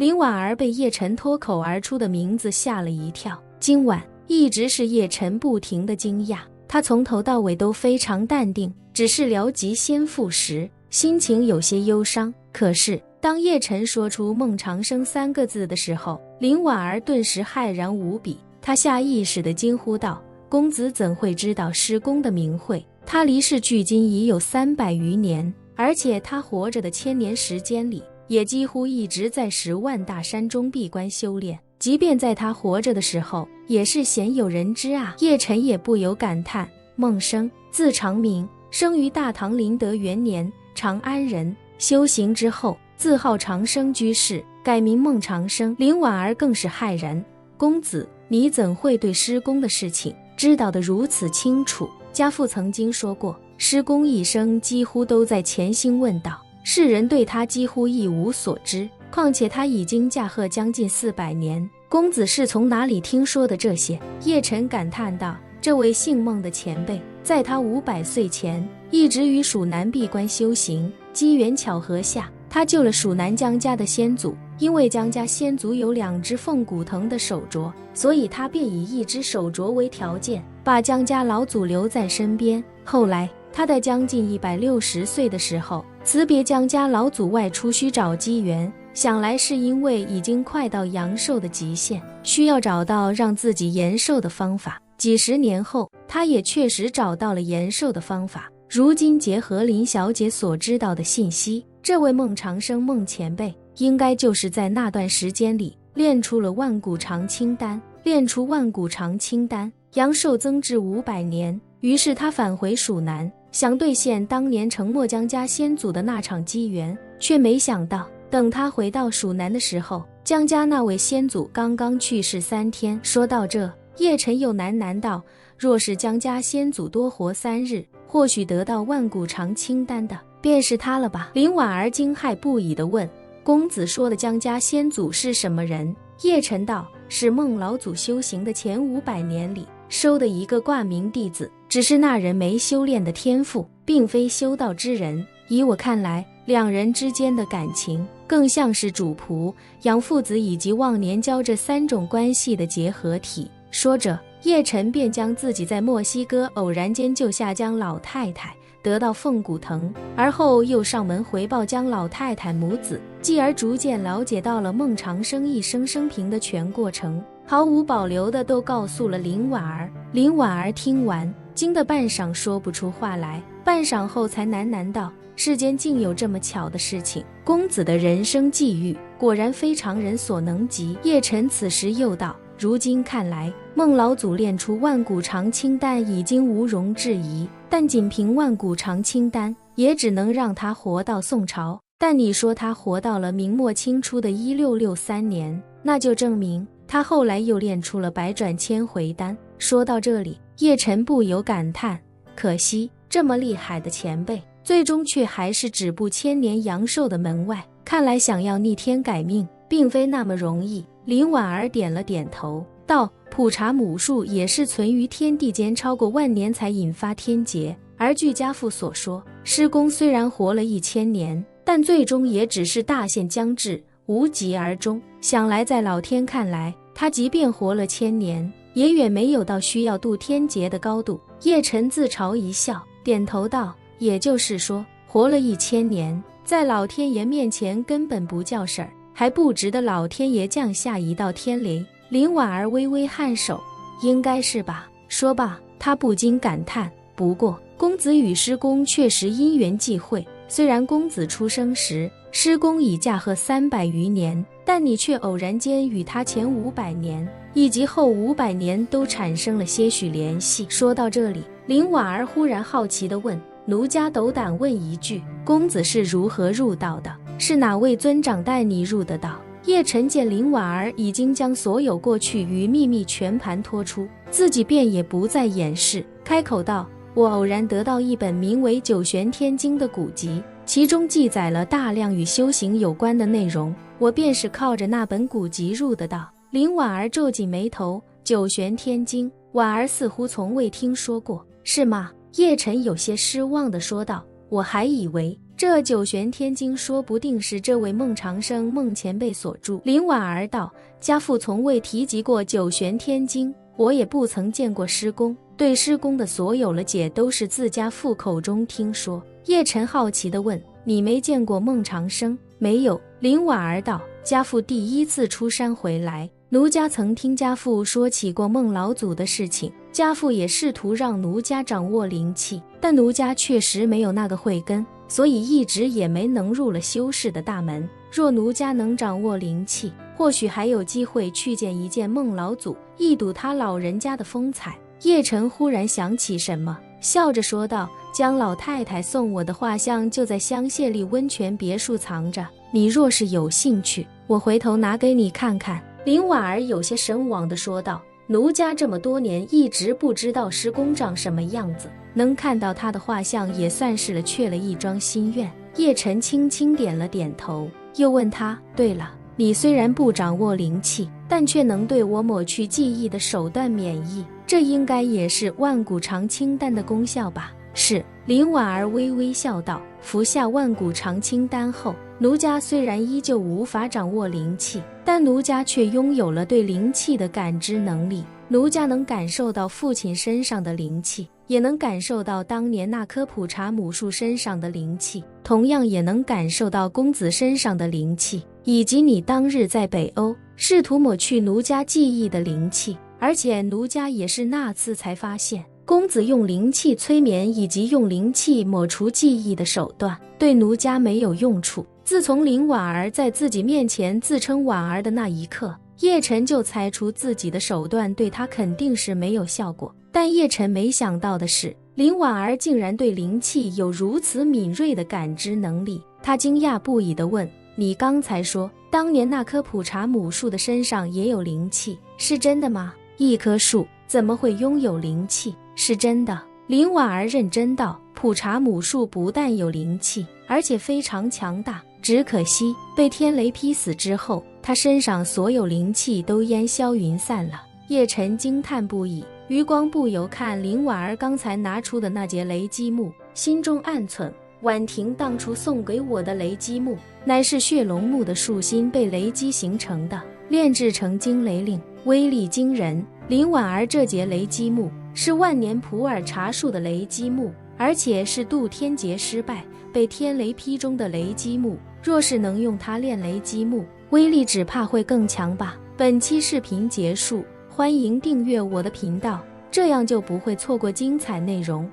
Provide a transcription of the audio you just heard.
林婉儿被叶晨脱口而出的名字吓了一跳。今晚一直是叶晨不停的惊讶，他从头到尾都非常淡定，只是聊及先父时，心情有些忧伤。可是当叶晨说出孟长生3个字的时候，林婉儿顿时骇然无比，她下意识地惊呼道：公子怎会知道师公的名讳？他离世距今已有300余年，而且他活着的1000年时间里，也几乎一直在10万大山中闭关修炼，即便在他活着的时候，也是鲜有人知啊。叶晨也不由感叹，孟生，字长明，生于大唐麟德元年，长安人，修行之后自号长生居士，改名孟长生。林婉儿更是骇然，公子，你怎会对师公的事情知道得如此清楚？家父曾经说过，师公一生几乎都在潜心问道，世人对他几乎一无所知，况且他已经驾鹤将近400年，公子是从哪里听说的这些？叶晨感叹道，这位姓孟的前辈，在他500岁前一直与蜀南闭关修行，机缘巧合下，他救了蜀南姜家的先祖，因为姜家先祖有2只凤骨藤的手镯，所以他便以1只手镯为条件，把姜家老祖留在身边。后来他在将近160岁的时候辞别姜家老祖，外出需找机缘，想来是因为已经快到阳寿的极限，需要找到让自己延寿的方法。几十年后，他也确实找到了延寿的方法。如今结合林小姐所知道的信息，这位孟长生孟前辈应该就是在那段时间里练出了万古长青丹，练出万古长青丹，阳寿增至500年。于是他返回蜀南，想兑现当年承没姜家先祖的那场机缘，却没想到等他回到蜀南的时候，姜家那位先祖刚刚去世3天。说到这，叶晨又喃喃道，若是姜家先祖多活3日，或许得到万古长青丹的便是他了吧。林婉儿惊骇不已地问，公子说的姜家先祖是什么人？叶晨道，是孟老祖修行的前500年里收的一个挂名弟子，只是那人没修炼的天赋，并非修道之人。以我看来，2人之间的感情更像是主仆、养父子以及忘年交这3种关系的结合体。说着，叶晨便将自己在墨西哥偶然间救下姜老太太，得到凤骨藤，而后又上门回报姜老太太母子，继而逐渐了解到了孟长生一生生平的全过程，毫无保留的都告诉了林婉儿。林婉儿听完，惊得半晌说不出话来，半晌后才喃喃道，世间竟有这么巧的事情，公子的人生际遇果然非常人所能及。叶晨此时又道，如今看来，孟老祖练出万古长青丹已经无容置疑，但仅凭万古长青丹也只能让他活到宋朝，但你说他活到了明末清初的1663年，那就证明他后来又练出了百转千回丹。说到这里，叶晨不由感叹，可惜这么厉害的前辈，最终却还是止步1000年阳寿的门外，看来想要逆天改命并非那么容易。林婉儿点了点头道，普查母数也是存于天地间超过万年才引发天劫，而据家父所说，师公虽然活了1000年，但最终也只是大限将至，无疾而终。想来在老天看来，他即便活了1000年，也远没有到需要渡天劫的高度。叶晨自嘲一笑，点头道，也就是说，活了1000年，在老天爷面前根本不叫事儿，还不值得老天爷降下一道天雷。林婉儿微微颔首，应该是吧。说罢，她不禁感叹，不过公子与师公确实因缘际会，虽然公子出生时师公已驾鹤300余年，但你却偶然间与他前500年以及后500年都产生了些许联系。说到这里，林婉儿忽然好奇地问，奴家斗胆问一句，公子是如何入道的？是哪位尊长带你入的道？叶晨见林婉儿已经将所有过去与秘密全盘托出，自己便也不再掩饰，开口道，我偶然得到一本名为《九玄天经》的古籍，其中记载了大量与修行有关的内容，我便是靠着那本古籍入的道。林婉儿皱紧眉头，九玄天经，婉儿似乎从未听说过，是吗？叶晨有些失望地说道，我还以为这九玄天经说不定是这位孟长生孟前辈所著。林婉儿道：家父从未提及过九玄天经，我也不曾见过师公，对师公的所有了解都是自家父口中听说。叶晨好奇地问：你没见过孟长生？没有。林婉儿道：家父第一次出山回来，奴家曾听家父说起过孟老祖的事情，家父也试图让奴家掌握灵气，但奴家确实没有那个慧根，所以一直也没能入了修士的大门。若奴家能掌握灵气，或许还有机会去见一见孟老祖，一睹他老人家的风采。叶晨忽然想起什么，笑着说道：江老太太送我的画像就在香榭丽温泉别墅藏着，你若是有兴趣，我回头拿给你看看。林婉儿有些神往地说道：奴家这么多年一直不知道师公长什么样子，能看到他的画像也算是了却了一桩心愿。叶晨轻轻点了点头，又问他：对了，你虽然不掌握灵气，但却能对我抹去记忆的手段免疫，这应该也是万古长青丹的功效吧？是。林婉儿微微笑道：服下万古长青丹后，奴家虽然依旧无法掌握灵气，但奴家却拥有了对灵气的感知能力。奴家能感受到父亲身上的灵气，也能感受到当年那棵普查母树身上的灵气，同样也能感受到公子身上的灵气，以及你当日在北欧试图抹去奴家记忆的灵气。而且奴家也是那次才发现，公子用灵气催眠以及用灵气抹除记忆的手段对奴家没有用处。自从林婉儿在自己面前自称婉儿的那一刻，叶晨就猜出自己的手段对他肯定是没有效果。但叶晨没想到的是，林婉儿竟然对灵气有如此敏锐的感知能力。他惊讶不已地问：你刚才说当年那棵普查母树的身上也有灵气，是真的吗？一棵树怎么会拥有灵气？是真的。林婉儿认真道：普查母树不但有灵气，而且非常强大，只可惜被天雷劈死之后，他身上所有灵气都烟消云散了。叶晨惊叹不已，余光不由看林婉儿刚才拿出的那节雷击木，心中暗忖：婉婷当初送给我的雷击木，乃是血龙木的树心被雷击形成的，炼制成惊雷令，威力惊人。林婉儿这节雷击木是万年普洱茶树的雷击木，而且是渡天劫失败被天雷劈中的雷击木，若是能用它炼雷击木，威力只怕会更强吧。本期视频结束，欢迎订阅我的频道，这样就不会错过精彩内容。